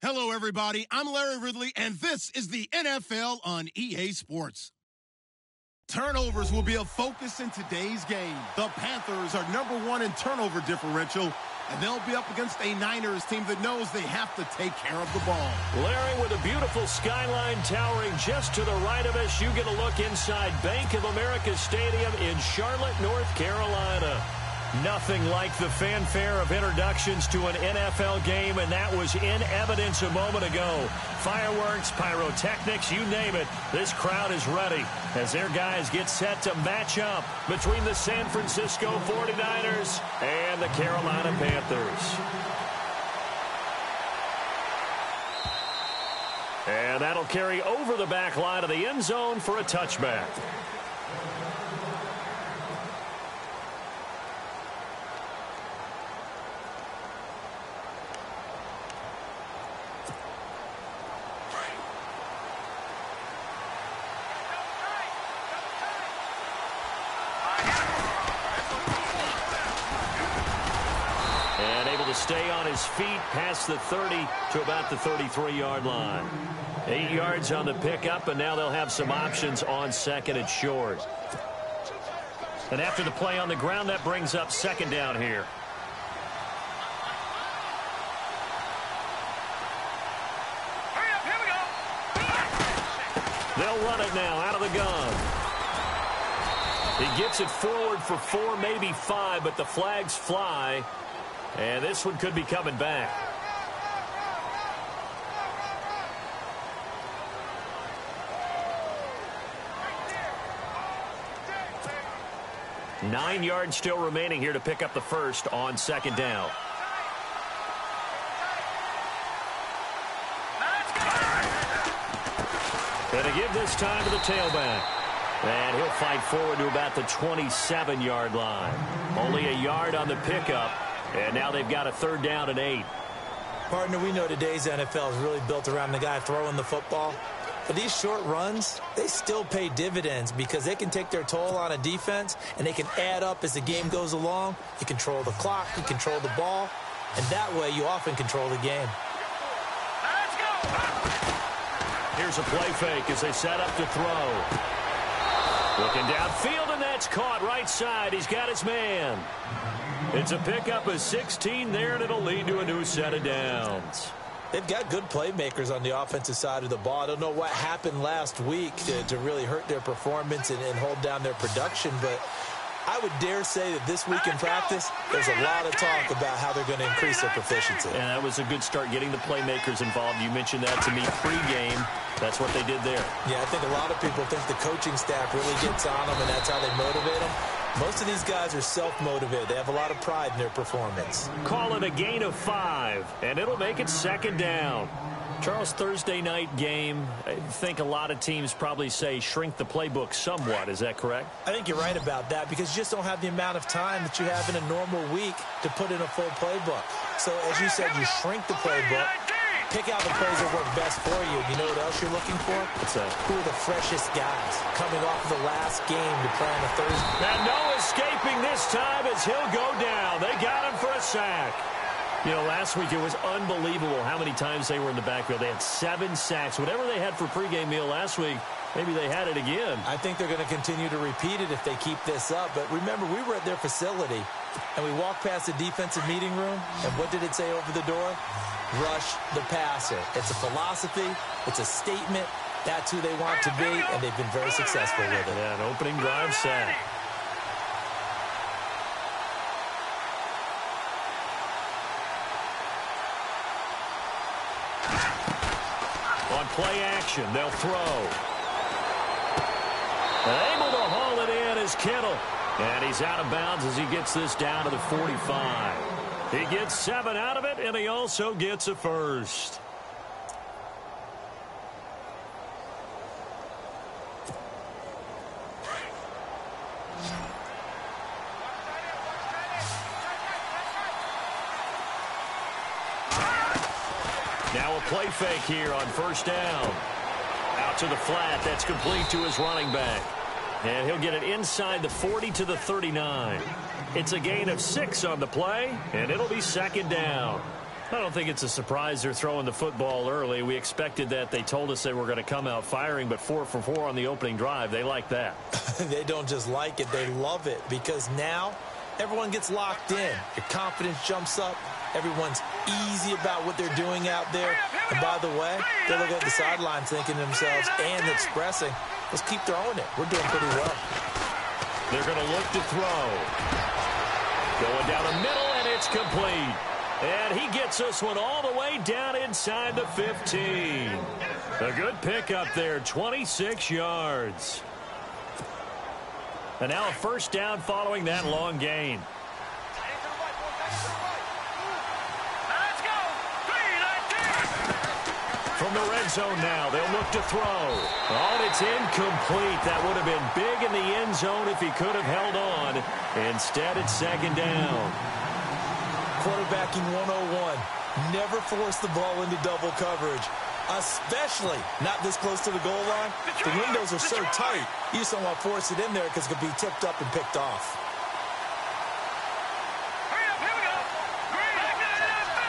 Hello, everybody. I'm Larry Ridley, and this is the NFL on EA Sports. Turnovers will be a focus in today's game. The Panthers are #1 in turnover differential, and they'll be up against a Niners team that knows they have to take care of the ball. Larry, with a beautiful skyline towering just to the right of us, you get a look inside Bank of America Stadium in Charlotte, North Carolina. Nothing like the fanfare of introductions to an NFL game, and that was in evidence a moment ago. Fireworks, pyrotechnics, you name it. This crowd is ready as their guys get set to match up between the San Francisco 49ers and the Carolina Panthers. And that'll carry over the back line of the end zone for a touchback. Stay on his feet past the 30 to about the 33-yard line. 8 yards on the pickup, and now they'll have some options on second and short. And after the play on the ground, that brings up second down here. Here we They'll run it now out of the gun. He gets it forward for 4, maybe 5, but the flags fly. And this one could be coming back. Nine yards still remaining here to pick up the first on second down. And a give this time to the tailback. And he'll fight forward to about the 27-yard line. Only a yard on the pickup. And now they've got a third down and 8. Partner, we know today's NFL is really built around the guy throwing the football. But these short runs, they still pay dividends because they can take their toll on a defense, and they can add up as the game goes along. You control the clock, you control the ball, and that way you often control the game. Let's go! Here's a play fake as they set up to throw. Looking downfield, and that's caught right side. He's got his man. It's a pickup of 16 there, and it'll lead to a new set of downs. They've got good playmakers on the offensive side of the ball. I don't know what happened last week to really hurt their performance and hold down their production, but I would dare say that this week in practice, there's a lot of talk about how they're going to increase their proficiency. And that was a good start getting the playmakers involved. You mentioned that to me pregame. That's what they did there. Yeah, I think a lot of people think the coaching staff really gets on them, and that's how they motivate them. Most of these guys are self-motivated. They have a lot of pride in their performance. Call it a gain of 5, and it'll make it second down. Charles, Thursday night game, I think a lot of teams probably say shrink the playbook somewhat. Is that correct? I think you're right about that because you just don't have the amount of time that you have in a normal week to put in a full playbook. So, as you said, you shrink the playbook, pick out the plays that work best for you. You know what else you're looking for? Who are the freshest guys coming off of the last game to play on a Thursday? And no escaping this time as he'll go down. They got him for a sack. You know, last week it was unbelievable how many times they were in the backfield. They had 7 sacks. Whatever they had for pregame meal last week, maybe they had it again. I think they're going to continue to repeat it if they keep this up. But remember, we were at their facility, and we walked past the defensive meeting room, and what did it say over the door? Rush the passer. It's a philosophy. It's a statement. That's who they want to be, and they've been very successful with it. Yeah, an opening drive sack. On play action, they'll throw. Able to haul it in is Kittle. And he's out of bounds as he gets this down to the 45. He gets 7 out of it, and he also gets a first. Now a play fake here on first down. Out to the flat. That's complete to his running back. And he'll get it inside the 40 to the 39. It's a gain of 6 on the play, and it'll be second down. I don't think it's a surprise they're throwing the football early. We expected that. They told us they were going to come out firing, but 4 for 4 on the opening drive. They like that. They don't just like it, they love it, because now everyone gets locked in. Your confidence jumps up. Everyone's easy about what they're doing out there. And by the way, they're looking at the sideline thinking to themselves and expressing, let's keep throwing it. We're doing pretty well. They're going to look to throw. Going down the middle, and it's complete. And he gets this one all the way down inside the 15. A good pickup there, 26 yards. And now a first down following that long gain. From the red zone now, they'll look to throw. Oh, and it's incomplete. That would have been big in the end zone if he could have held on. Instead, it's second down. Quarterbacking 101. Never force the ball into double coverage, especially not this close to the goal line. The windows are so tight, you just don't want to force it in there because it could be tipped up and picked off. Hurry up, here we go.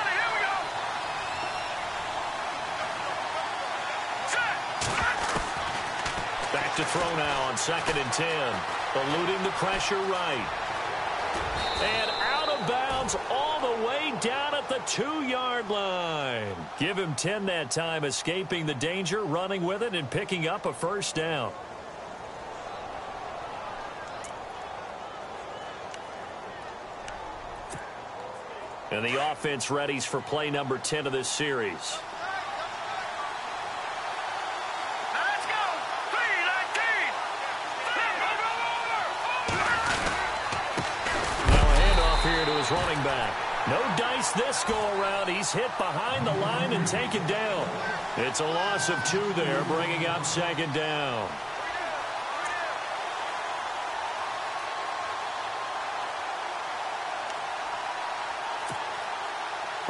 Here we go. Back to throw now on 2nd and 10. Eluding the pressure right. And out of bounds all the way down at the 2-yard line. Give him 10 that time, escaping the danger, running with it, and picking up a first down. And the offense readies for play number 10 of this series. Running back. No dice this go-around. He's hit behind the line and taken down. It's a loss of 2 there, bringing up second down.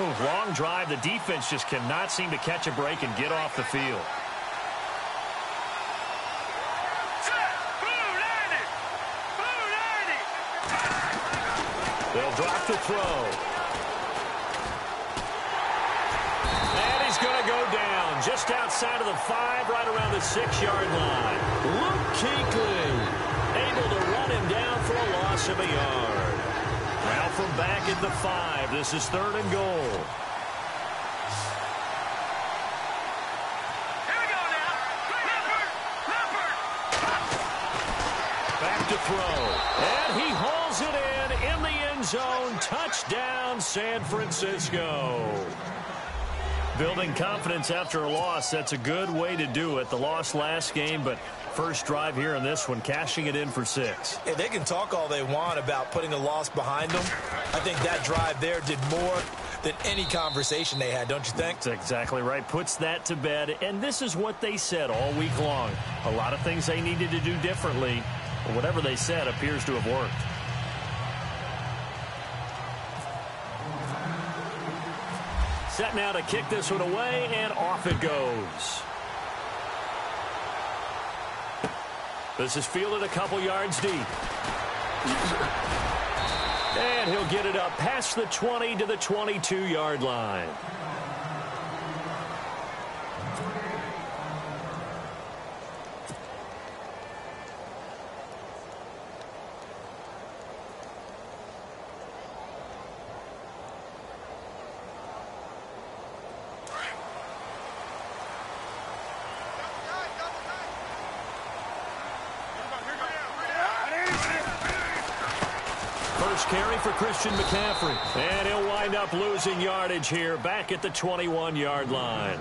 Long drive. The defense just cannot seem to catch a break and get off the field. They'll drop the throw. And he's going to go down just outside of the 5, right around the 6-yard line. Luke Kuechly able to run him down for a loss of a yard. Now from back at the 5, this is 3rd and goal. Here we go now. Leopard. Back to throw. And he hauls it in the end zone. Touchdown, San Francisco. Building confidence after a loss, that's a good way to do it. The loss last game, but first drive here in this one, cashing it in for 6. Hey, they can talk all they want about putting a loss behind them. I think that drive there did more than any conversation they had, don't you think? That's exactly right. Puts that to bed, and this is what they said all week long. A lot of things they needed to do differently, but whatever they said appears to have worked. Set now to kick this one away, and off it goes. This is fielded a couple yards deep. And he'll get it up past the 20 to the 22-yard line. Carry for Christian McCaffrey. And he'll wind up losing yardage here back at the 21-yard line.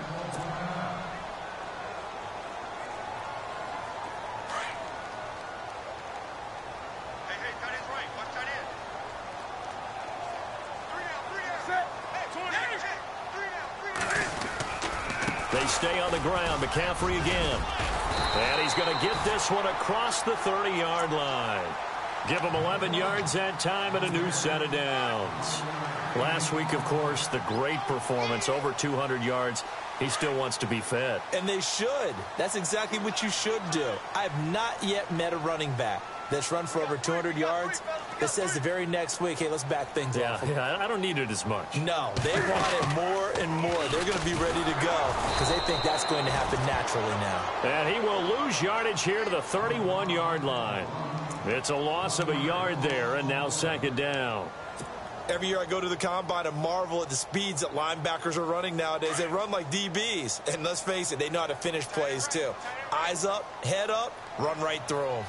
They stay on the ground. McCaffrey again. And he's going to get this one across the 30-yard line. Give him 11 yards that time and a new set of downs. Last week, of course, the great performance, over 200 yards. He still wants to be fed. And they should. That's exactly what you should do. I have not yet met a running back that's run for over 200 yards that says the very next week, hey, let's back things off. Yeah, I don't need it as much. No, they want it more and more. They're going to be ready to go because they think that's going to happen naturally now. And he will lose yardage here to the 31-yard line. It's a loss of a yard there, and now second down. Every year I go to the combine and marvel at the speeds that linebackers are running nowadays. They run like DBs. And let's face it, they know how to finish plays too. Eyes up, head up, run right through them.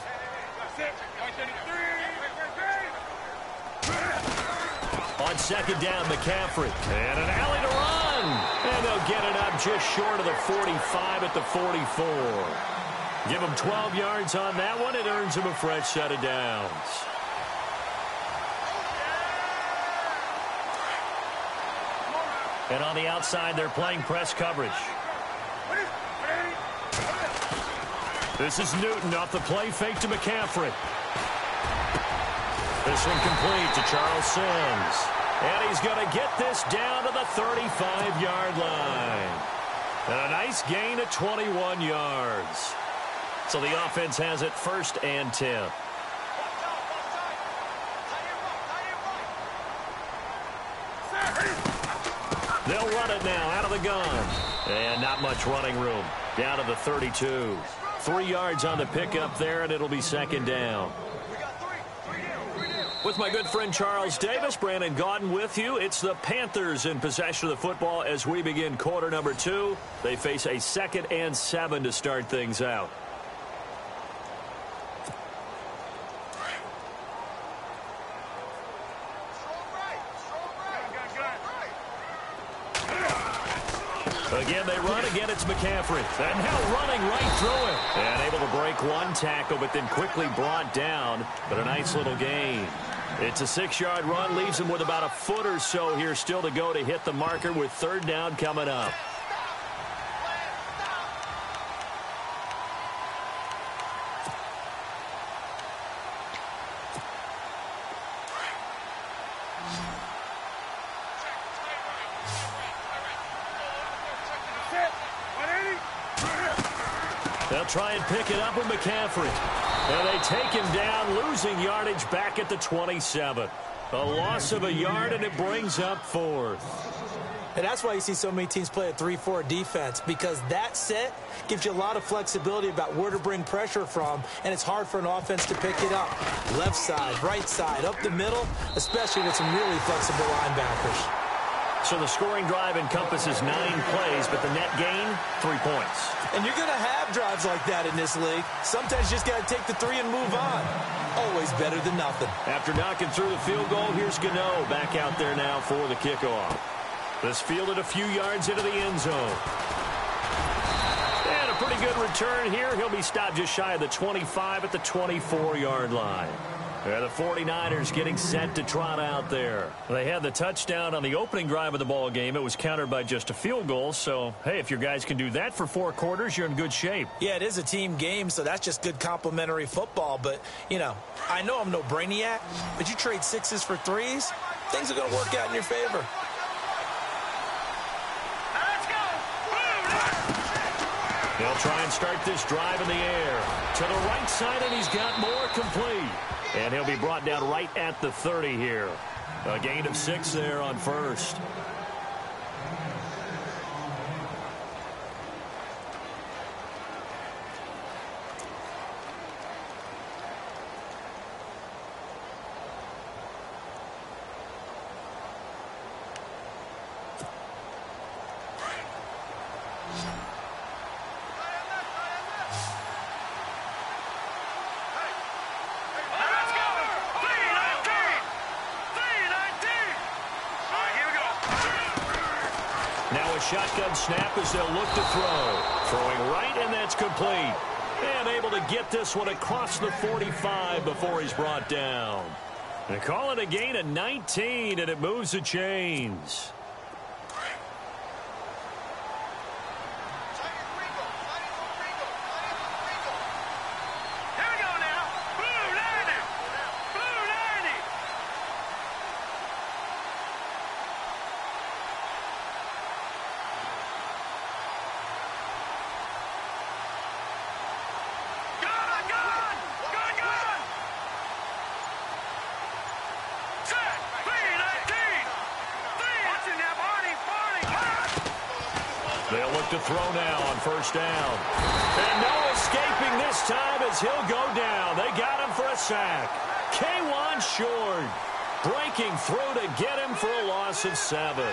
On second down, McCaffrey. And an alley to run. And they'll get it up just short of the 45 at the 44. Give them 12 yards on that one. It earns them a fresh set of downs. And on the outside, they're playing press coverage. This is Newton off the play fake to McCaffrey. This one complete to Charles Sims. And he's going to get this down to the 35-yard line. And a nice gain of 21 yards. So the offense has it first and 10. They'll run it now out of the gun. And not much running room. Down to the 32. 3 yards on the pickup there, and it'll be second down. With my good friend Charles Davis, Brandon Gaudin with you. It's the Panthers in possession of the football as we begin quarter number 2. They face a 2nd and 7 to start things out. Again, they run. Again, it's McCaffrey. And now running right through it. And able to break one tackle, but then quickly brought down. But a nice little gain. It's a 6-yard run. Leaves him with about a foot or so here still to go to hit the marker with third down coming up. They'll try and pick it up with McCaffrey. And they take him down, losing yardage back at the 27. A loss of a yard, and it brings up 4th. And that's why you see so many teams play a 3-4 defense, because that set gives you a lot of flexibility about where to bring pressure from, and it's hard for an offense to pick it up. Left side, right side, up the middle, especially with some really flexible linebackers. So the scoring drive encompasses 9 plays, but the net gain, 3 points. And you're going to have drives like that in this league. Sometimes you just got to take the 3 and move on. Always better than nothing. After knocking through the field goal, here's Gano back out there now for the kickoff. This fielded a few yards into the end zone. And a pretty good return here. He'll be stopped just shy of the 25 at the 24-yard line. The 49ers getting set to trot out there. They had the touchdown on the opening drive of the ball game. It was countered by just a field goal. So, hey, if your guys can do that for 4 quarters, you're in good shape. Yeah, it is a team game, so that's just good complimentary football. But, you know, I know I'm no brainiac, but you trade 6s for 3s, things are going to work out in your favor. They'll try and start this drive in the air. To the right side, and he's got more complete. And he'll be brought down right at the 30 here. A gain of 6 there on first. Shotgun snap as they'll look to throw. Throwing right, and that's complete. And able to get this one across the 45 before he's brought down. They call it a gain of 19, and it moves the chains. look to throw now on first down. And no escaping this time as he'll go down. They got him for a sack. K'Wan Short breaking through to get him for a loss of 7.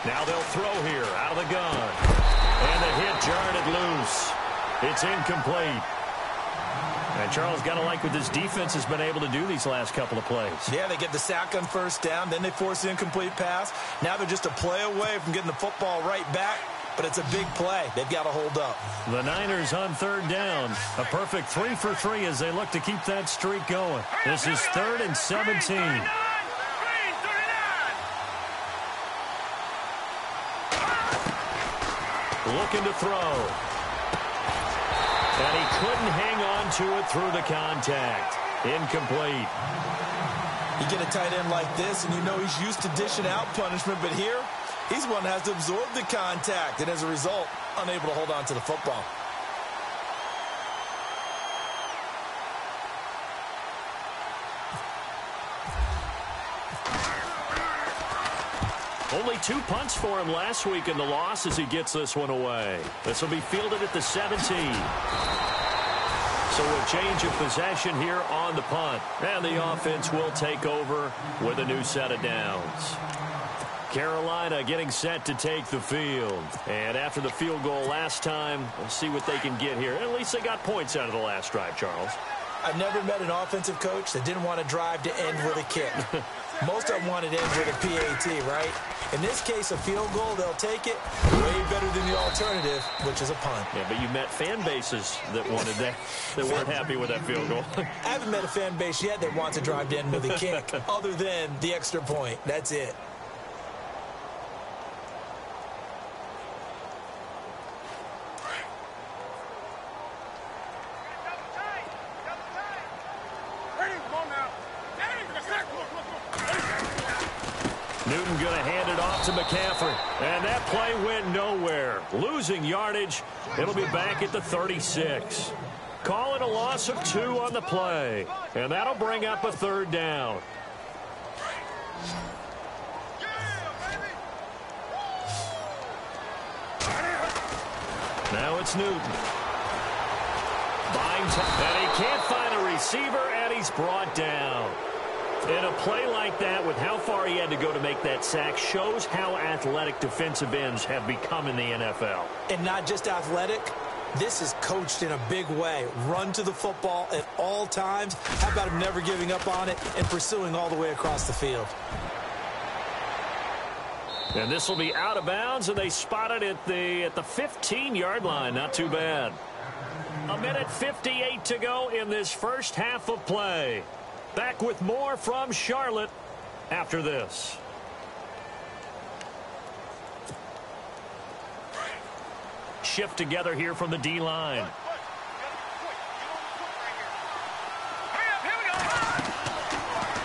Now they'll throw here out of the gun. And the hit jarred it loose. It's incomplete. And Charles, got to like what this defense has been able to do these last couple of plays. Yeah, they get the sack on first down, then they force the incomplete pass. Now they're just a play away from getting the football right back, but it's a big play. They've got to hold up. The Niners on third down. A perfect 3 for 3 as they look to keep that streak going. This is 3rd and 17. Looking to throw. And he couldn't hang on to it through the contact. Incomplete. You get a tight end like this, and you know he's used to dishing out punishment, but here, he's one that has to absorb the contact, and as a result, unable to hold on to the football. Only 2 punts for him last week in the loss as he gets this one away. This will be fielded at the 17. So a change of possession here on the punt. And the offense will take over with a new set of downs. Carolina getting set to take the field. And after the field goal last time, we'll see what they can get here. At least they got points out of the last drive, Charles. I've never met an offensive coach that didn't want to drive to end with a kick. Most of them wanted to end with a PAT, right? In this case, a field goal, they'll take it. Way better than the alternative, which is a punt. Yeah, but you met fan bases that wanted that, that weren't happy with that field goal. I haven't met a fan base yet that wants to drive to end with a kick, other than the extra point. That's it. Newton going to hand it off to McCaffrey. And that play went nowhere. Losing yardage. It'll be back at the 36. Call it a loss of 2 on the play. And that'll bring up a 3rd down. Now it's Newton. Buying time. And he can't find a receiver, and he's brought down. In a play like that, with how far he had to go to make that sack, shows how athletic defensive ends have become in the NFL. And not just athletic, this is coached in a big way. Run to the football at all times. How about him never giving up on it and pursuing all the way across the field? And this will be out of bounds, and they spot it at the 15-yard line. Not too bad. 1:58 to go in this first half of play. Back with more from Charlotte after this. Shift together here from the D-line.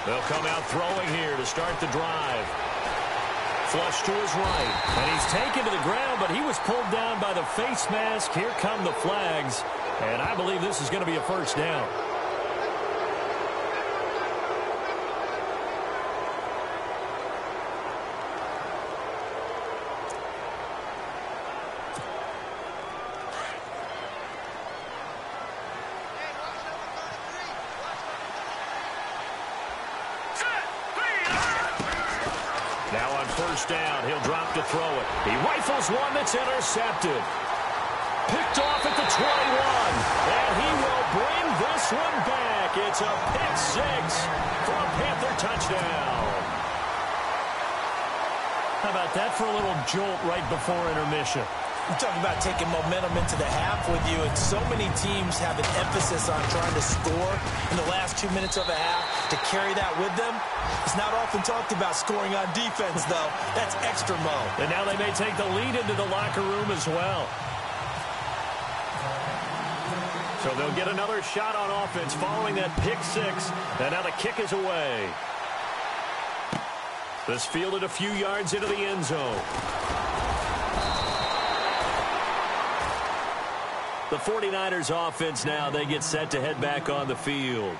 They'll come out throwing here to start the drive. Flush to his right. And he's taken to the ground, but he was pulled down by the face mask. Here come the flags. And I believe this is going to be a first down. Down. He'll drop to throw it. He rifles one that's intercepted. Picked off at the 21. And he will bring this one back. It's a pick 6 for a Panther touchdown. How about that for a little jolt right before intermission? You talk about taking momentum into the half with you, and so many teams have an emphasis on trying to score in the last 2 minutes of a half to carry that with them. It's not often talked about scoring on defense, though. That's extra mode. And now they may take the lead into the locker room as well. So they'll get another shot on offense following that pick six. And now the kick is away. This fielded a few yards into the end zone. The 49ers offense now, they get set to head back on the field.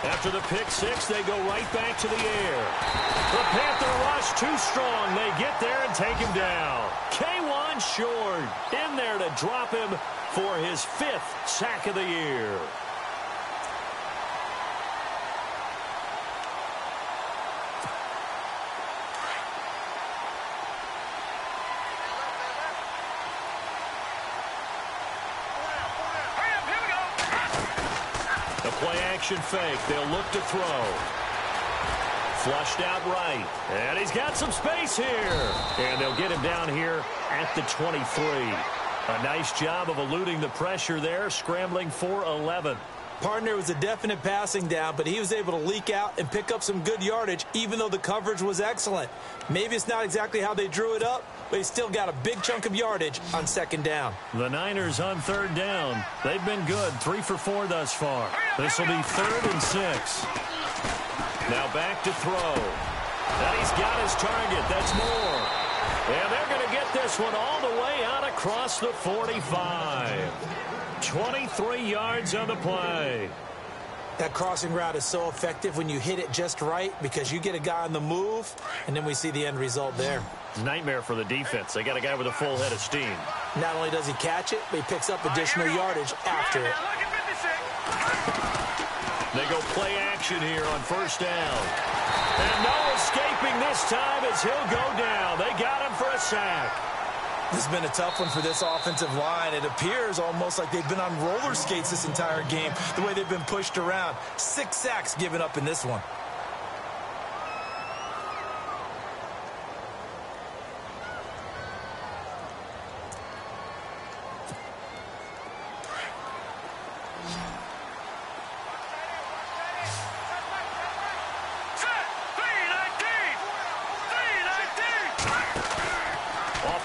After the pick six, they go right back to the air. The Panther rush too strong. They get there and take him down. K1 Short in there to drop him for his 5th sack of the year. Play-action fake. They'll look to throw. Flushed out right. And he's got some space here. And they'll get him down here at the 23. A nice job of eluding the pressure there, scrambling for 11. Partner was a definite passing down, but he was able to leak out and pick up some good yardage, even though the coverage was excellent. Maybe it's not exactly how they drew it up, but he still got a big chunk of yardage on second down. The Niners on third down. They've been good, 3 for 4 thus far. This will be 3rd and 6. Now back to throw. And he's got his target. That's Moore. And they're going to get this one all the way out across the 45. 23 yards on the play. That crossing route is so effective when you hit it just right because you get a guy on the move, and then we see the end result there. It's a nightmare for the defense. They got a guy with a full head of steam. Not only does he catch it, but he picks up additional yardage after it. They go play action here on first down. And no escaping this time as he'll go down. They got him for a sack. This has been a tough one for this offensive line. It appears almost like they've been on roller skates this entire game, the way they've been pushed around. 6 sacks given up in this one.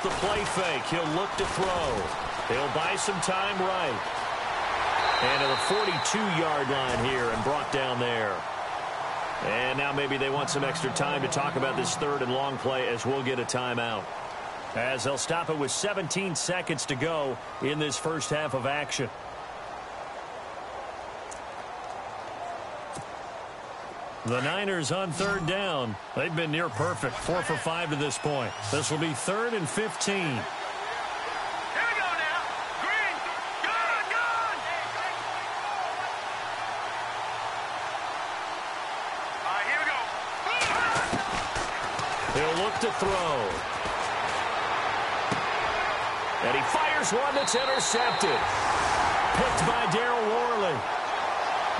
The play fake. He'll look to throw. He'll buy some time right. And to the 42-yard line here and brought down there. And now maybe they want some extra time to talk about this 3rd and long play as we'll get a timeout. As they'll stop it with 17 seconds to go in this first half of action. The Niners on third down. They've been near perfect. 4 for 5 to this point. This will be 3rd and 15. Here we go now. Green. Good. All right, here we go. He'll look to throw. And he fires one that's intercepted. Picked by Darryl Worley.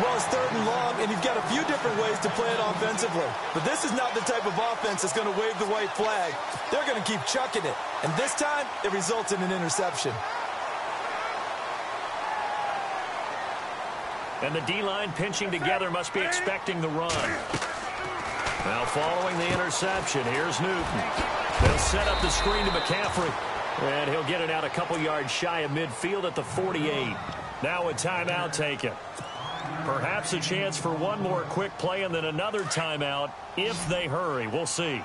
Well, it's 3rd and long, and you've got a few different ways to play it offensively. But this is not the type of offense that's going to wave the white flag. They're going to keep chucking it. And this time, it results in an interception. And the D-line pinching together must be expecting the run. Now following the interception, here's Newton. They'll set up the screen to McCaffrey. And he'll get it out a couple yards shy of midfield at the 48. Now a timeout taken. Perhaps a chance for one more quick play and then another timeout if they hurry. We'll see.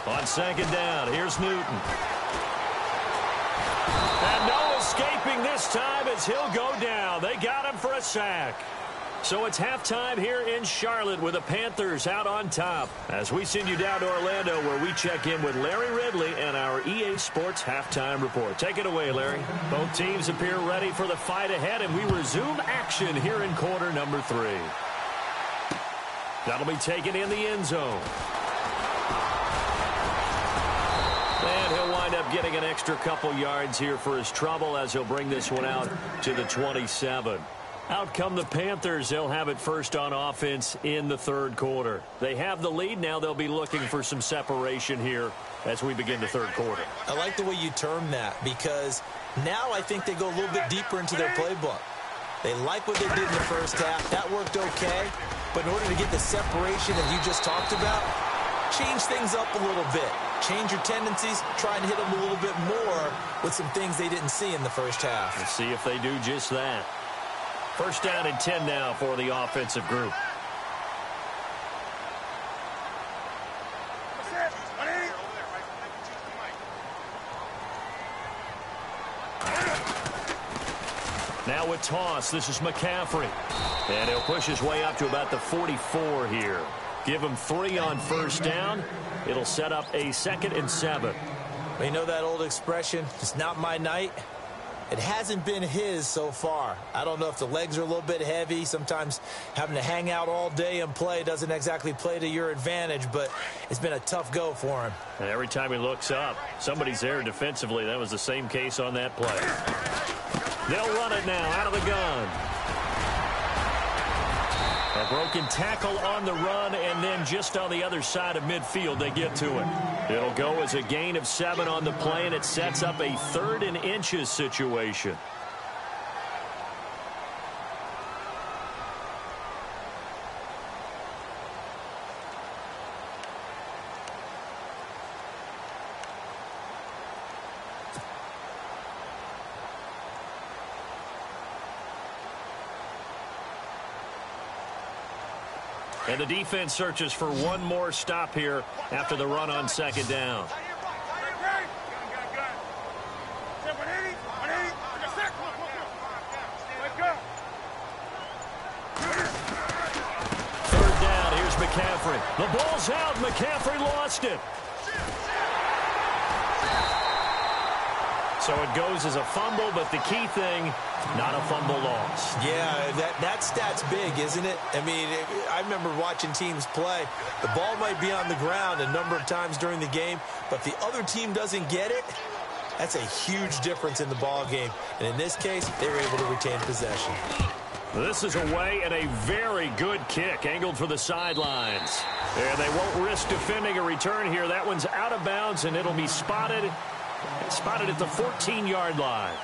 On second down, here's Newton. And no escaping this time as he'll go down. They got him for a sack. So it's halftime here in Charlotte with the Panthers out on top. As we send you down to Orlando where we check in with Larry Ridley and our EA Sports Halftime Report. Take it away, Larry. Both teams appear ready for the fight ahead, and we resume action here in quarter number 3. That'll be taken in the end zone. And he'll wind up getting an extra couple yards here for his trouble as he'll bring this one out to the 27. Out come the Panthers. They'll have it first on offense in the third quarter. They have the lead. Now they'll be looking for some separation here as we begin the third quarter. I like the way you term that because now I think they go a little bit deeper into their playbook. They like what they did in the first half. That worked okay. But in order to get the separation that you just talked about, change things up a little bit. Change your tendencies. Try and hit them a little bit more with some things they didn't see in the first half. Let's see if they do just that. First down and 10 now for the offensive group. Now with toss, this is McCaffrey. And he'll push his way up to about the 44 here. Give him 3 on first down. It'll set up a 2nd and 7. You know that old expression, it's not my night? It hasn't been his so far. I don't know if the legs are a little bit heavy. Sometimes having to hang out all day and play doesn't exactly play to your advantage, but it's been a tough go for him. And every time he looks up, somebody's there defensively. That was the same case on that play. They'll run it now out of the gun. A broken tackle on the run, and then just on the other side of midfield, they get to it. It'll go as a gain of 7 on the play, and it sets up a 3rd and inches situation. And the defense searches for one more stop here after the run on 2nd down. Third down, here's McCaffrey. The ball's out, McCaffrey lost it. So it goes as a fumble, but the key thing, not a fumble loss. Yeah, that stat's big, isn't it? I mean, I remember watching teams play. The ball might be on the ground a number of times during the game, but if the other team doesn't get it, that's a huge difference in the ball game. And in this case, they were able to retain possession. This is away and a very good kick, angled for the sidelines. And they won't risk defending a return here. That one's out of bounds, and it'll be spotted at the 14-yard line.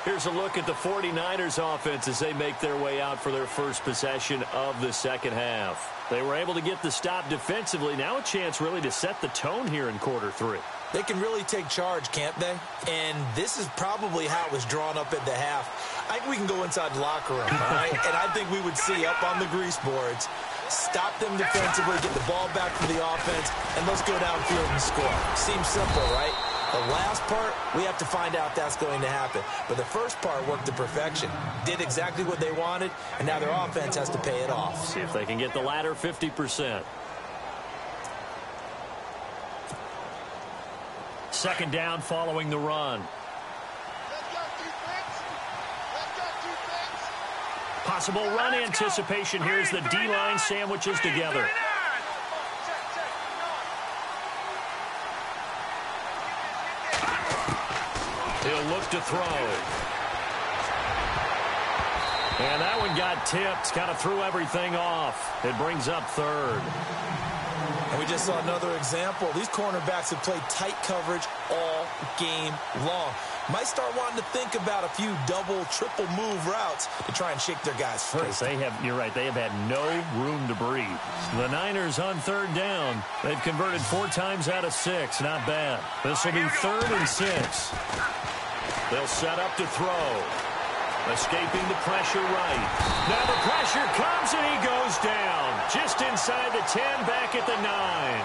Here's a look at the 49ers offense as they make their way out for their first possession of the second half. They were able to get the stop defensively. Now a chance really to set the tone here in quarter 3. They can really take charge, can't they? And this is probably how it was drawn up at the half. I think we can go inside the locker room, all right? And I think we would see up on the grease boards, stop them defensively, get the ball back for the offense, and let's go downfield and score. Seems simple, right? The last part, we have to find out that's going to happen. But the first part worked to perfection. Did exactly what they wanted, and now their offense has to pay it off. See if they can get the latter 50%. 2nd down following the run. Possible run anticipation. Here's the D-line sandwiches together. He'll look to throw. And that one got tipped. Kind of threw everything off. It brings up 3rd. And we just saw another example. These cornerbacks have played tight coverage all game long. Might start wanting to think about a few double, triple move routes to try and shake their guys free. You're right, they have had no room to breathe. The Niners on 3rd down. They've converted 4 times out of 6. Not bad. This will be 3rd and 6. They'll set up to throw. Escaping the pressure right. Now the pressure comes and he goes down. Just inside the 10, back at the 9.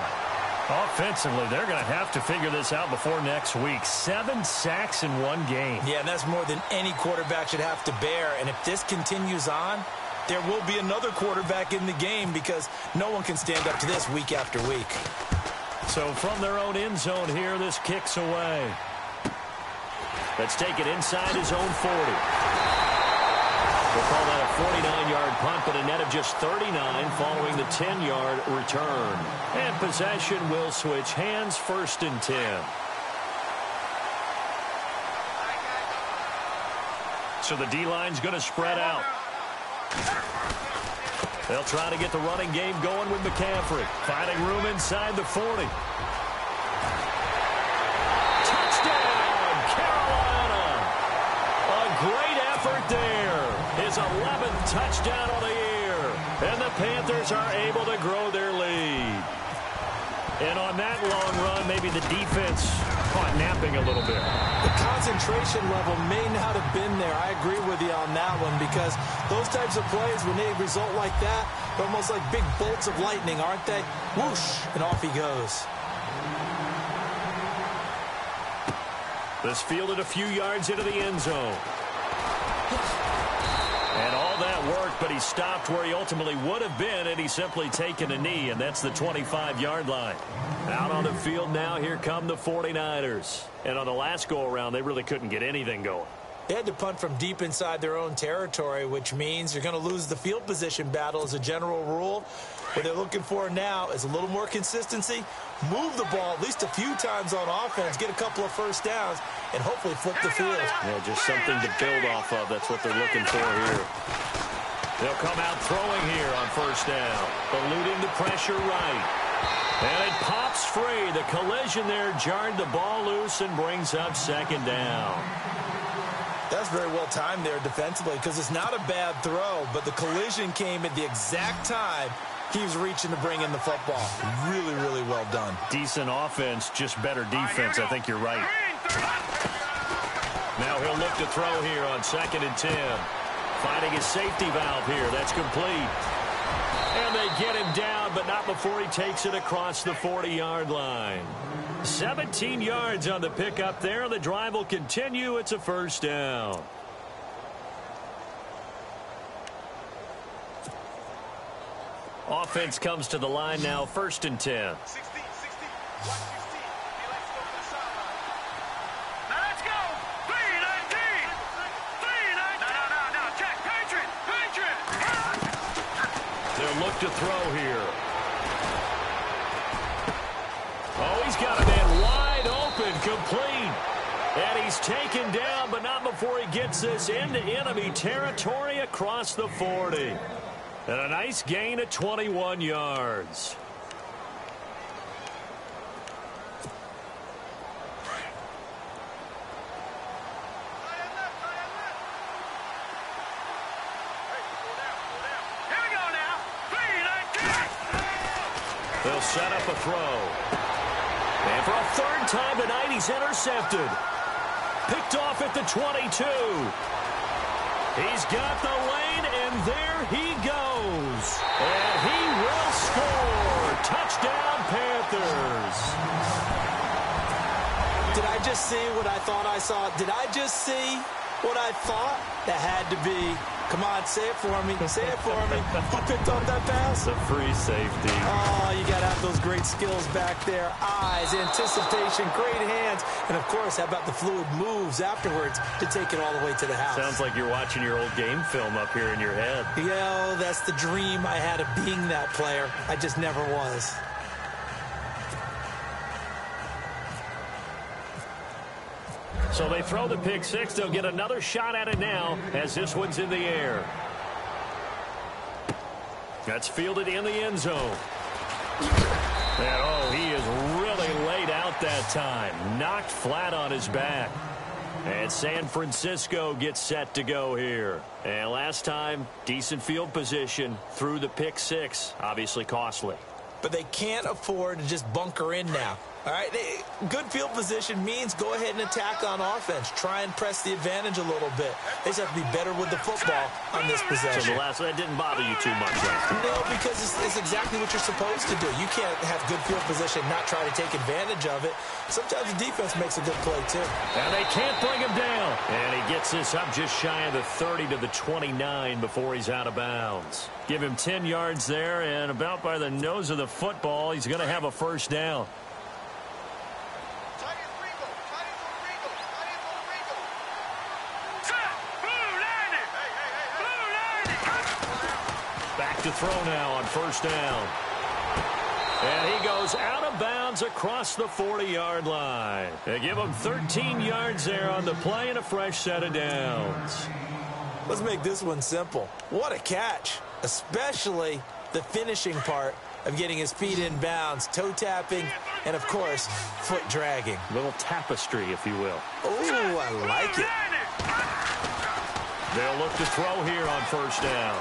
Offensively, they're going to have to figure this out before next week. 7 sacks in one game. Yeah, and that's more than any quarterback should have to bear. And if this continues on, there will be another quarterback in the game because no one can stand up to this week after week. So from their own end zone here, this kicks away. Let's take it inside his own 40. We'll call that a 49-yard punt, but a net of just 39 following the 10-yard return. And possession will switch hands, 1st and 10. So the D-line's going to spread out. They'll try to get the running game going with McCaffrey. Finding room inside the 40. Touchdown, Carolina. A great effort there. His 11th touchdown on the year. And the Panthers are able to grow their lead. And on that long run, maybe the defense caught napping a little bit. The concentration level may not have been there. I agree with you on that one because those types of plays, when they result like that, they're almost like big bolts of lightning, aren't they? Whoosh, and off he goes. This fielded a few yards into the end zone. And all that worked, but he stopped where he ultimately would have been, and he's simply taken a knee, and that's the 25-yard line. Out on the field now, here come the 49ers. And on the last go-around, they really couldn't get anything going. They had to punt from deep inside their own territory, which means you're going to lose the field position battle as a general rule. What they're looking for now is a little more consistency, move the ball at least a few times on offense, get a couple of first downs, and hopefully flip the field. Yeah, just something to build off of. That's what they're looking for here. They'll come out throwing here on 1st down, eluding the pressure right. And it pops free. The collision there jarred the ball loose and brings up 2nd down. That's very well timed there defensively because it's not a bad throw, but the collision came at the exact time he was reaching to bring in the football. Really, really well done. Decent offense, just better defense. I think you're right. Now he'll look to throw here on 2nd and 10. Finding his safety valve here. That's complete. And they get him down, but not before he takes it across the 40-yard line. 17 yards on the pickup there. The drive will continue. It's a 1st down. Offense comes to the line now, 1st and 10. 16, 16, 116. He likes to go for the sideline. Now let's go. 319. 319. No. Check. Patriot. They'll look to throw here. Oh, he's got a man wide open, complete. And he's taken down, but not before he gets this into enemy territory across the 40. And a nice gain of 21 yards. Here we go now. 319. They'll set up a throw. And for a 3rd time tonight, he's intercepted. Picked off at the 22. He's got the lane, and there he goes. And he will score. Touchdown, Panthers. Did I just see what I thought I saw? Did I just see what I thought? That had to be. Come on, say it for me. Say it for me. Who picked up that pass? The free safety. Oh, you got to have those great skills back there. Eyes, anticipation, great hands. And, of course, how about the fluid moves afterwards to take it all the way to the house? Sounds like you're watching your old game film up here in your head. Yeah, that's the dream I had of being that player. I just never was. So they throw the pick six. They'll get another shot at it now as this one's in the air. That's fielded in the end zone. And, oh, he is really laid out that time. Knocked flat on his back. And San Francisco gets set to go here. And last time, decent field position through the pick six. Obviously costly. But they can't afford to just bunker in now. All right, good field position means go ahead and attack on offense. Try and press the advantage a little bit. They just have to be better with the football on this possession. So the last one, that didn't bother you too much, right? No, because it's exactly what you're supposed to do. You can't have good field position and not try to take advantage of it. Sometimes the defense makes a good play, too. And they can't bring him down. And he gets this up just shy of the 30 to the 29 before he's out of bounds. Give him 10 yards there, and about by the nose of the football, he's going to have a first down. Back to throw now on first down. And he goes out of bounds across the 40-yard line. They give him 13 yards there on the play and a fresh set of downs. Let's make this one simple. What a catch, especially the finishing part of getting his feet in bounds, toe tapping, and, of course, foot dragging. A little tapestry, if you will. Oh, I like it. They'll look to throw here on first down.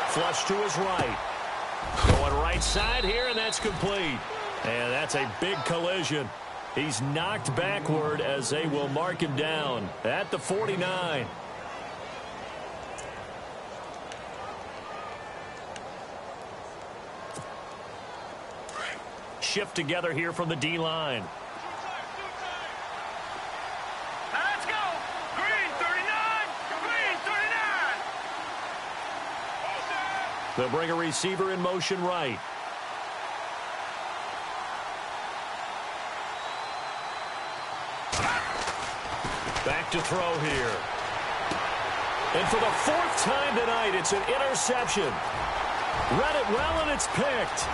Flush to his right. Going right side here, and that's complete. And that's a big collision. He's knocked backward as they will mark him down at the 49. Shift together here from the D-line. Let's go. Green 39. Green 39. They'll bring a receiver in motion right. Back to throw here. And for the fourth time tonight, it's an interception. Read it well, and it's picked.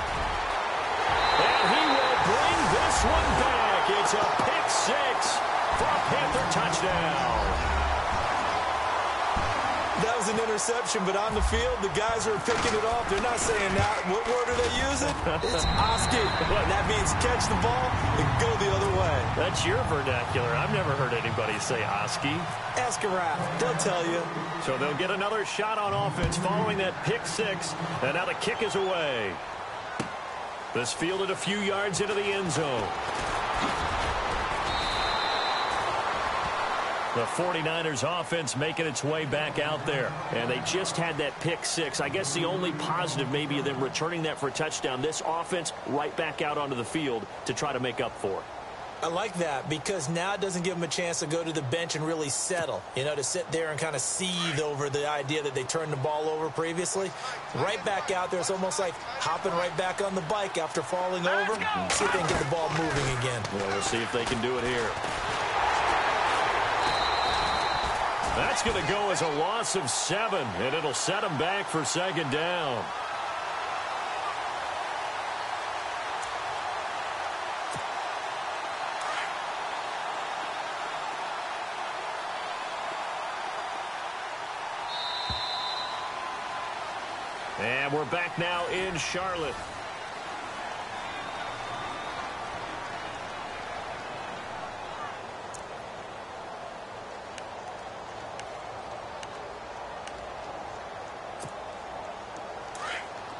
And he will bring this one back. It's a pick six for a Panther touchdown. That was an interception, but on the field, the guys are picking it off. They're not saying that. What word are they using? It's Oski. That means catch the ball and go the other way. That's your vernacular. I've never heard anybody say Oski. Ask around. They'll tell you. So they'll get another shot on offense following that pick six. And now the kick is away. This fielded a few yards into the end zone. The 49ers offense making its way back out there. And they just had that pick six. I guess the only positive maybe of them returning that for a touchdown. This offense right back out onto the field to try to make up for it. I like that because now it doesn't give them a chance to go to the bench and really settle. You know, to sit there and kind of seethe over the idea that they turned the ball over previously. Right back out there. It's almost like hopping right back on the bike after falling over. See if they can get the ball moving again. Well, we'll see if they can do it here. That's going to go as a loss of 7, and it'll set them back for second down. And we're back now in Charlotte.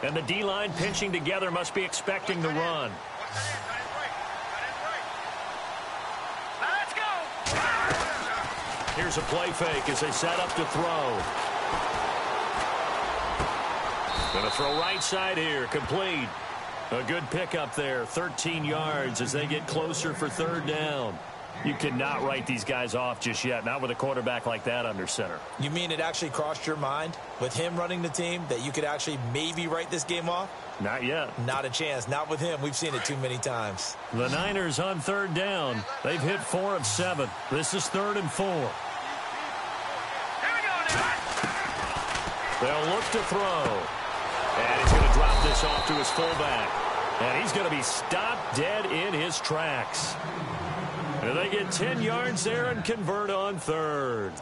And the D-line pinching together must be expecting the run. Let's go. Here's a play fake as they set up to throw. Going to throw right side here, complete. A good pickup there, 13 yards as they get closer for third down. You cannot write these guys off just yet, not with a quarterback like that under center. You mean it actually crossed your mind with him running the team that you could actually maybe write this game off? Not yet. Not a chance. Not with him. We've seen it too many times. The Niners on third down. They've hit 4 of 7. This is 3rd and 4. Here we go, They'll look to throw. And he's going to drop this off to his fullback. And he's going to be stopped dead in his tracks. And they get 10 yards there and convert on third.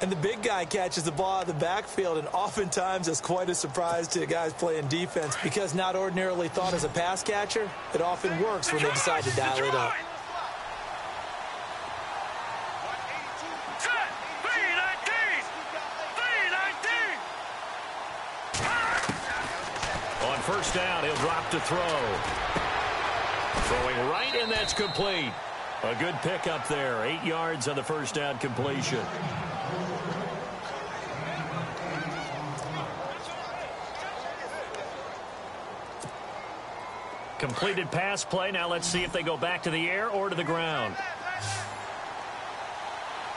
And the big guy catches the ball out of the backfield, and oftentimes it's quite a surprise to guys playing defense because not ordinarily thought as a pass catcher, it often works when they decide to dial it up. On first down, he'll drop to throw. Throwing right, and that's complete. A good pickup there. 8 yards on the first down completion. Completed pass play. Now let's see if they go back to the air or to the ground.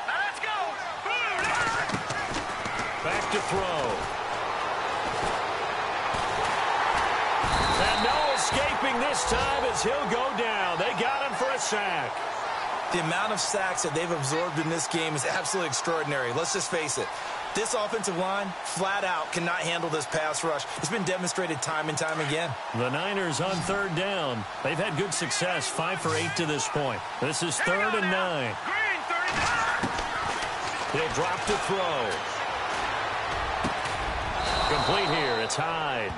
Now let's go. Back to throw. And no escaping this time as he'll go down. They got him for a sack. The amount of sacks that they've absorbed in this game is absolutely extraordinary. Let's just face it. This offensive line, flat out, cannot handle this pass rush. It's been demonstrated time and time again. The Niners on third down. They've had good success, 5 for 8 to this point. This is 3rd and 9. He'll drop to throw. Complete here. It's Hyde.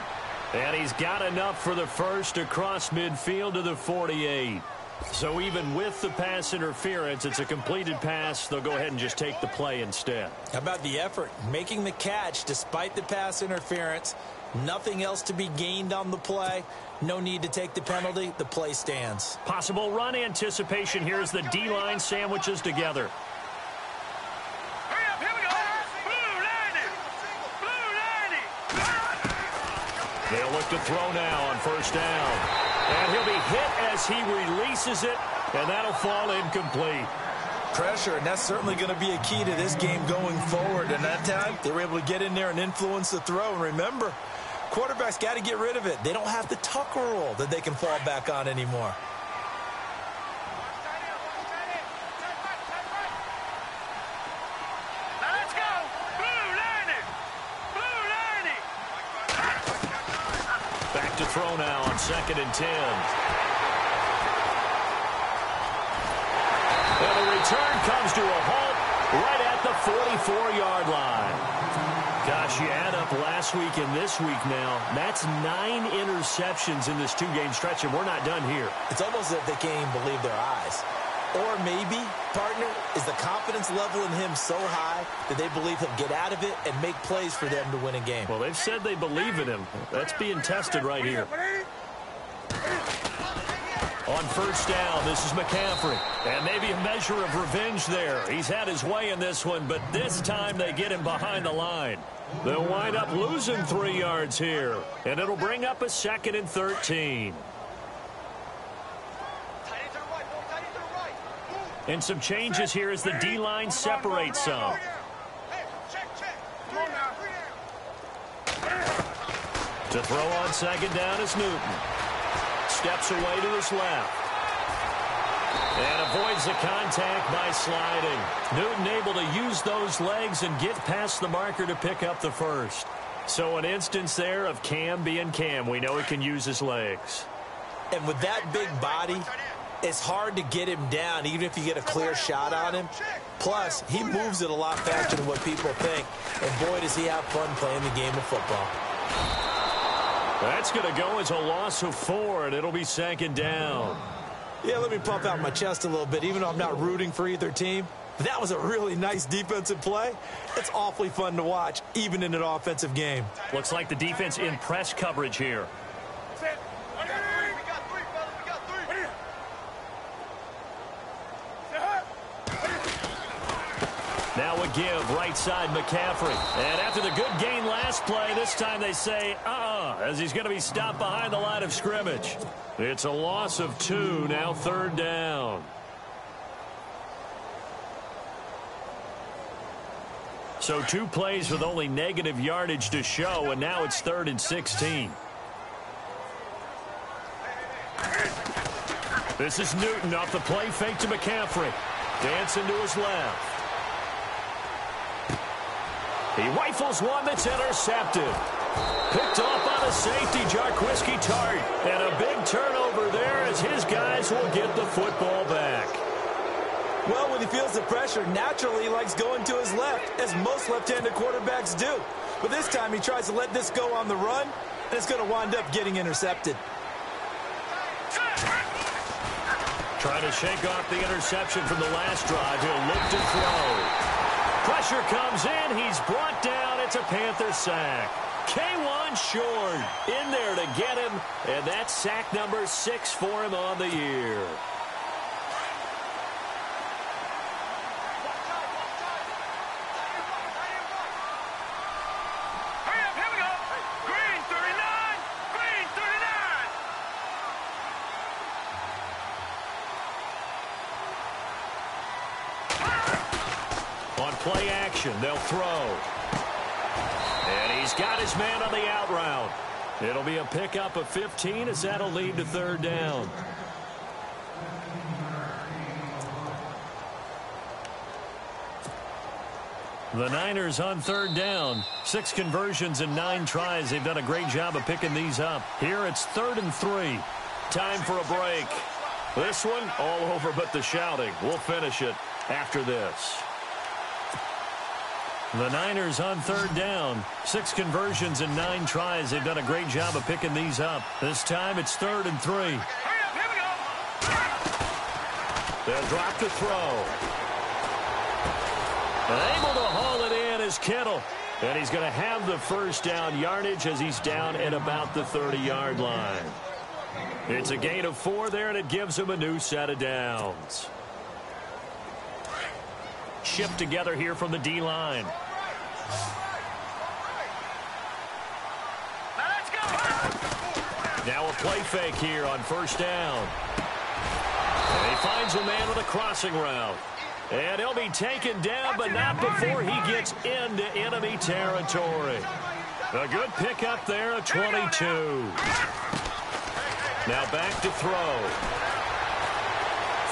And he's got enough for the first across midfield to the 48. So even with the pass interference, it's a completed pass. They'll go ahead and just take the play instead. How about the effort? Making the catch despite the pass interference. Nothing else to be gained on the play. No need to take the penalty. The play stands. Possible run anticipation. Here's the D-line sandwiches together. Hurry up, here we go. Blue 90. They'll look to throw now on first down. And he'll be hit as he releases it, and that'll fall incomplete. Pressure, and that's certainly going to be a key to this game going forward. And that time, they were able to get in there and influence the throw. And remember, quarterbacks got to get rid of it. They don't have the tuck rule that they can fall back on anymore. Now let's go. Blue 90. Back to throw now on 2nd and 10. And the return comes to a halt right at the 44-yard line. Gosh, you add up last week and this week now. That's 9 interceptions in this 2-game stretch, and we're not done here. It's almost as if they can't even believe their eyes. Or maybe, partner, is the confidence level in him so high that they believe he'll get out of it and make plays for them to win a game. Well, they've said they believe in him. That's being tested right here. On first down, this is McCaffrey. And maybe a measure of revenge there. He's had his way in this one, but this time they get him behind the line. They'll wind up losing 3 yards here. And it'll bring up a 2nd and 13. And some changes here as the D-line separates some. To throw on 2nd down is Newton. Steps away to his left. And avoids the contact by sliding. Newton able to use those legs and get past the marker to pick up the first. So an instance there of Cam being Cam. We know he can use his legs. And with that big body, it's hard to get him down, even if you get a clear shot on him. Plus, he moves it a lot faster than what people think. And boy, does he have fun playing the game of football. That's going to go as a loss of 4, and it'll be 2nd down. Yeah, let me pump out my chest a little bit, even though I'm not rooting for either team. That was a really nice defensive play. It's awfully fun to watch, even in an offensive game. Looks like the defense in press coverage here. Now a give, right side McCaffrey. And after the good gain last play, this time they say, as he's going to be stopped behind the line of scrimmage. It's a loss of 2, now 3rd down. So 2 plays with only negative yardage to show, and now it's 3rd and 16. This is Newton off the play fake to McCaffrey. Dancing to his left. He rifles one that's intercepted. Picked off by the safety, Jarquiski Tart. And a big turnover there as his guys will get the football back. Well, when he feels the pressure, naturally he likes going to his left, as most left-handed quarterbacks do. But this time he tries to let this go on the run, and it's going to wind up getting intercepted. Trying to shake off the interception from the last drive. He'll look to throw. Pressure comes in. He's brought down. It's a Panther sack. K1 short. In there to get him, and that's sack number 6 for him on the year. Play action, they'll throw. And he's got his man on the out route. It'll be a pickup of 15 as that'll lead to third down. The Niners on third down. 6 conversions and 9 tries. They've done a great job of picking these up. Here it's 3rd and 3. Time for a break. This one all over but the shouting. We'll finish it after this. The Niners on third down. 6 conversions and 9 tries. They've done a great job of picking these up. This time it's 3rd and 3. They'll drop the throw. And able to haul it in is Kittle. And he's going to have the first down yardage as he's down at about the 30-yard line. It's a gain of 4 there, and it gives him a new set of downs. Shift together here from the D-line. Now a play fake here on first down. And he finds a man with a crossing route. And he'll be taken down, but not before he gets into enemy territory. A good pickup there at 22. Now back to throw.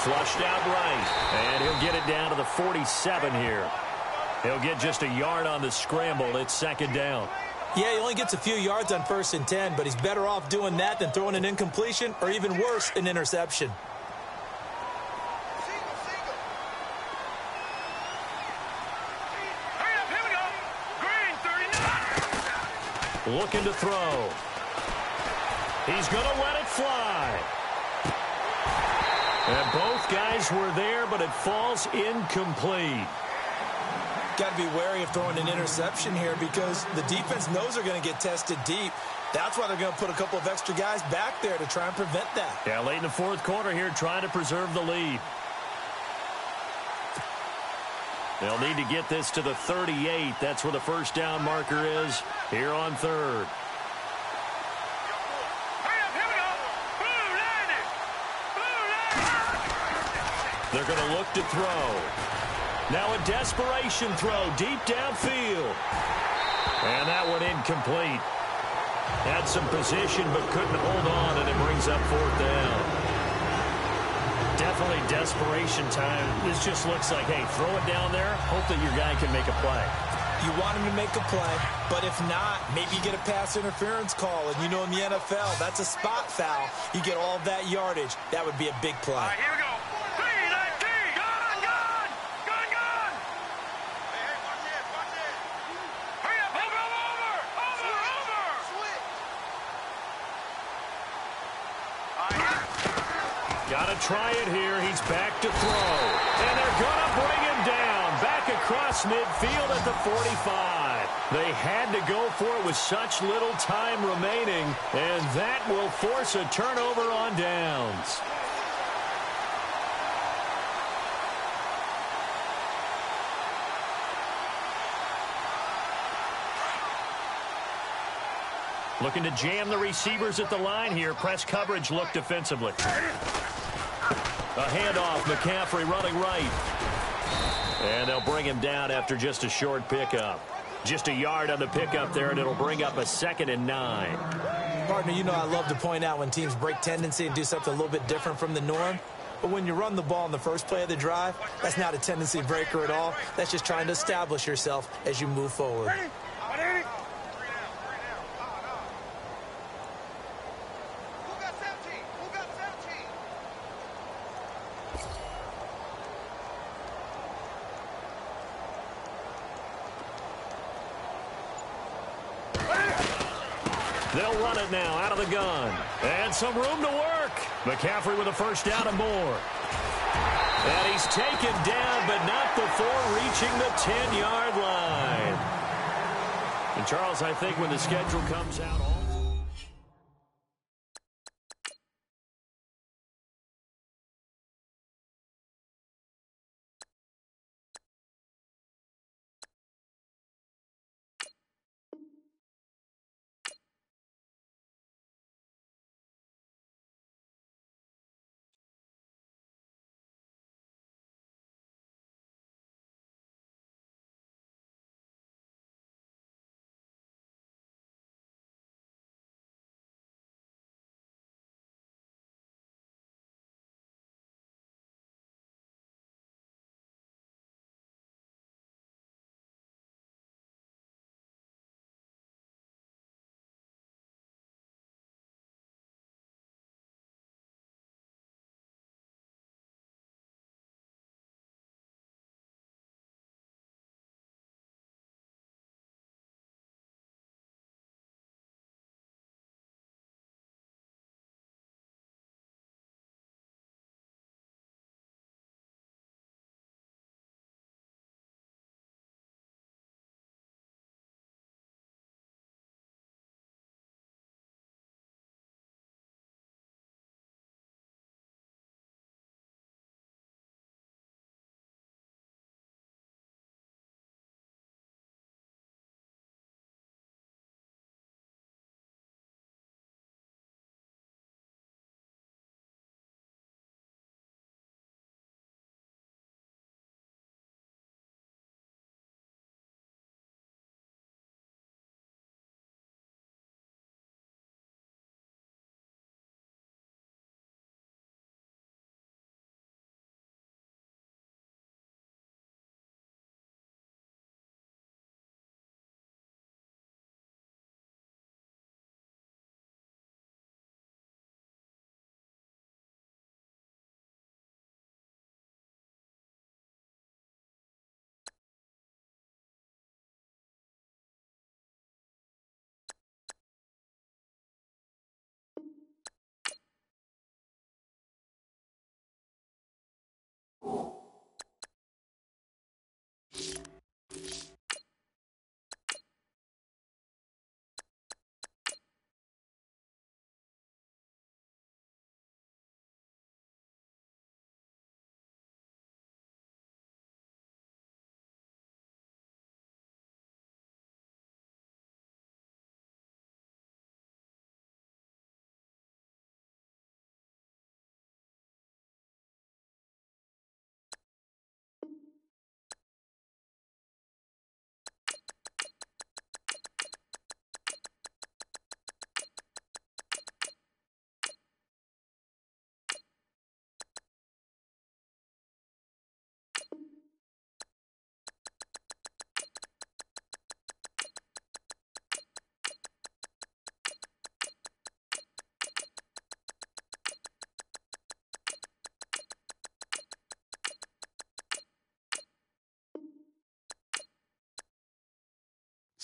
Flushed out right. And he'll get it down to the 47 here. He'll get just a yard on the scramble. It's second down. Yeah, he only gets a few yards on 1st and 10, but he's better off doing that than throwing an incompletion or even worse, an interception. Looking to throw. He's going to let it fly. And both guys were there, but it falls incomplete. Got to be wary of throwing an interception here because the defense knows they're going to get tested deep. That's why they're going to put a couple of extra guys back there to try and prevent that. Yeah, late in the 4th quarter here, trying to preserve the lead. They'll need to get this to the 38. That's where the first down marker is here on 3rd. They're going to look to throw. Now a desperation throw deep downfield. And that one incomplete. Had some position but couldn't hold on, and it brings up 4th down. Definitely desperation time. This just looks like, hey, throw it down there, hope that your guy can make a play. You want him to make a play, but if not, maybe you get a pass interference call. And you know in the NFL, that's a spot foul. You get all of that yardage. That would be a big play. All right, here we go. 3-19. Gone. Hey, watch it. Hurry up, over. Switch. All right. Got to try it here. He's back to throw. And they're going to bring him down. Back across midfield at the 45. They had to go for it with such little time remaining. And that will force a turnover on downs. Looking to jam the receivers at the line here. Press coverage look defensively. A handoff. McCaffrey running right. And they'll bring him down after just a short pickup. Just a yard on the pickup there, and it'll bring up a 2nd and 9. Partner, you know I love to point out when teams break tendency and do something a little bit different from the norm. But when you run the ball in the first play of the drive, that's not a tendency breaker at all. That's just trying to establish yourself as you move forward. Ready? Who got 17? They'll run it now out of the gun. And some room to work. McCaffrey with a first down and more. And he's taken down, but not before reaching the 10-yard line. And Charles, I think when the schedule comes out,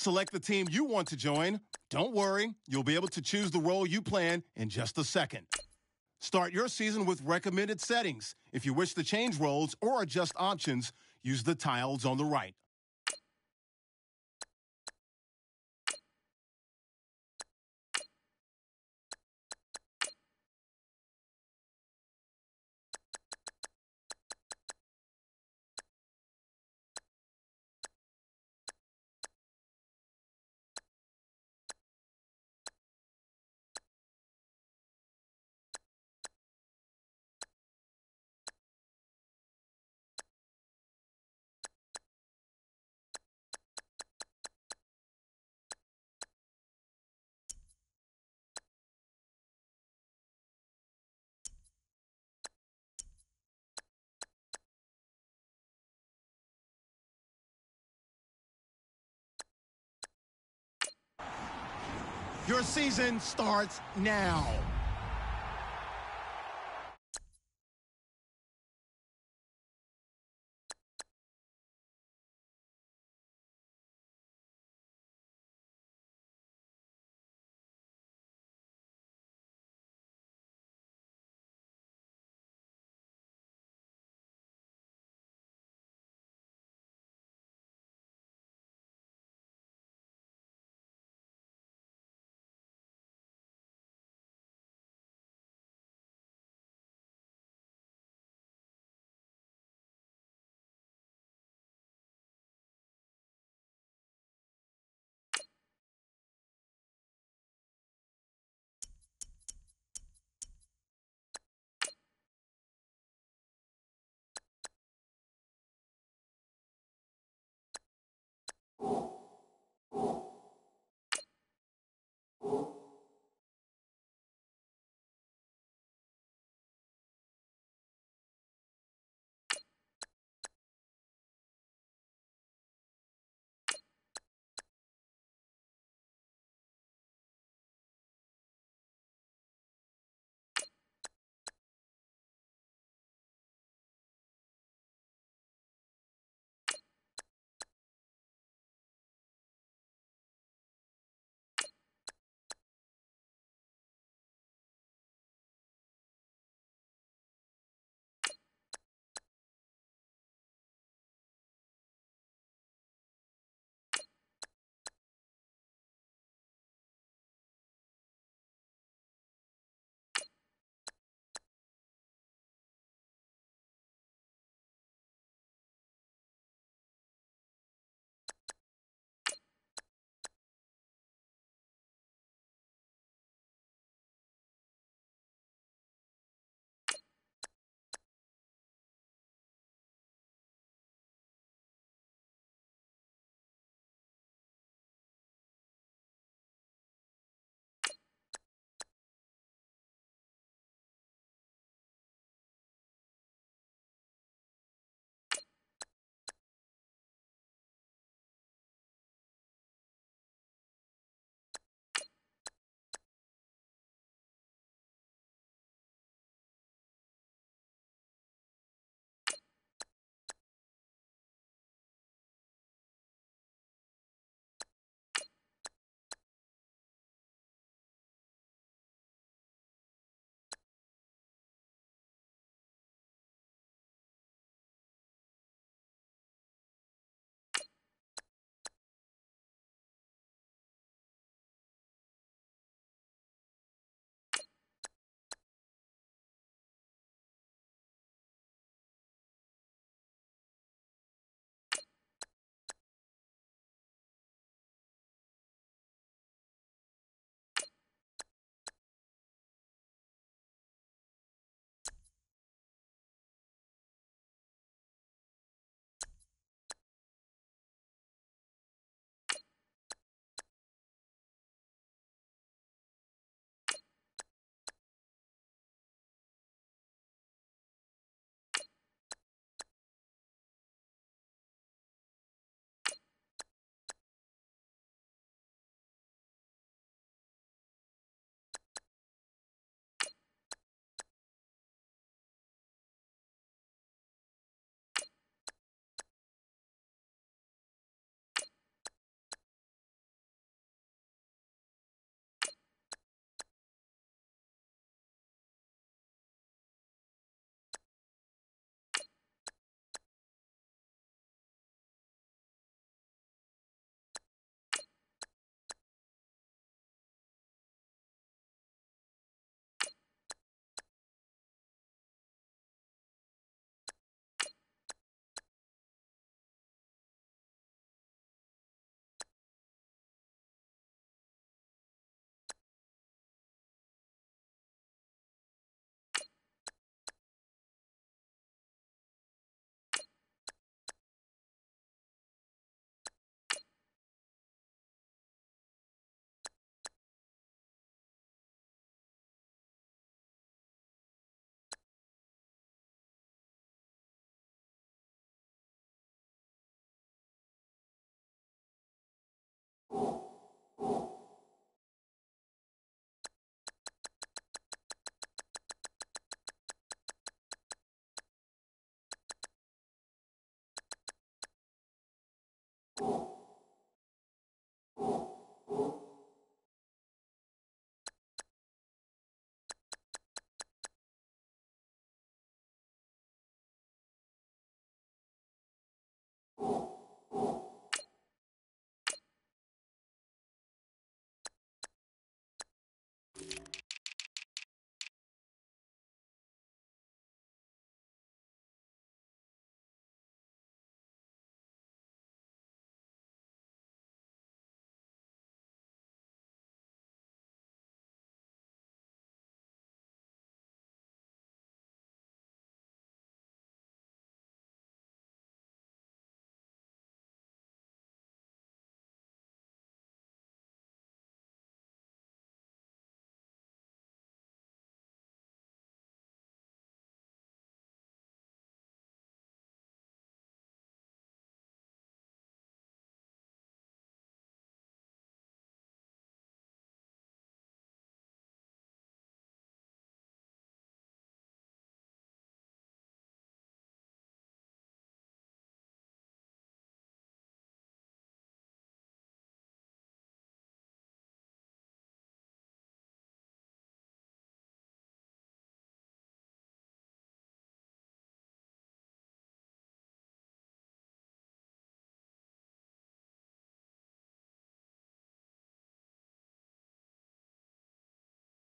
select the team you want to join. Don't worry, you'll be able to choose the role you plan in just a second. Start your season with recommended settings. If you wish to change roles or adjust options, use the tiles on the right. Your season starts now.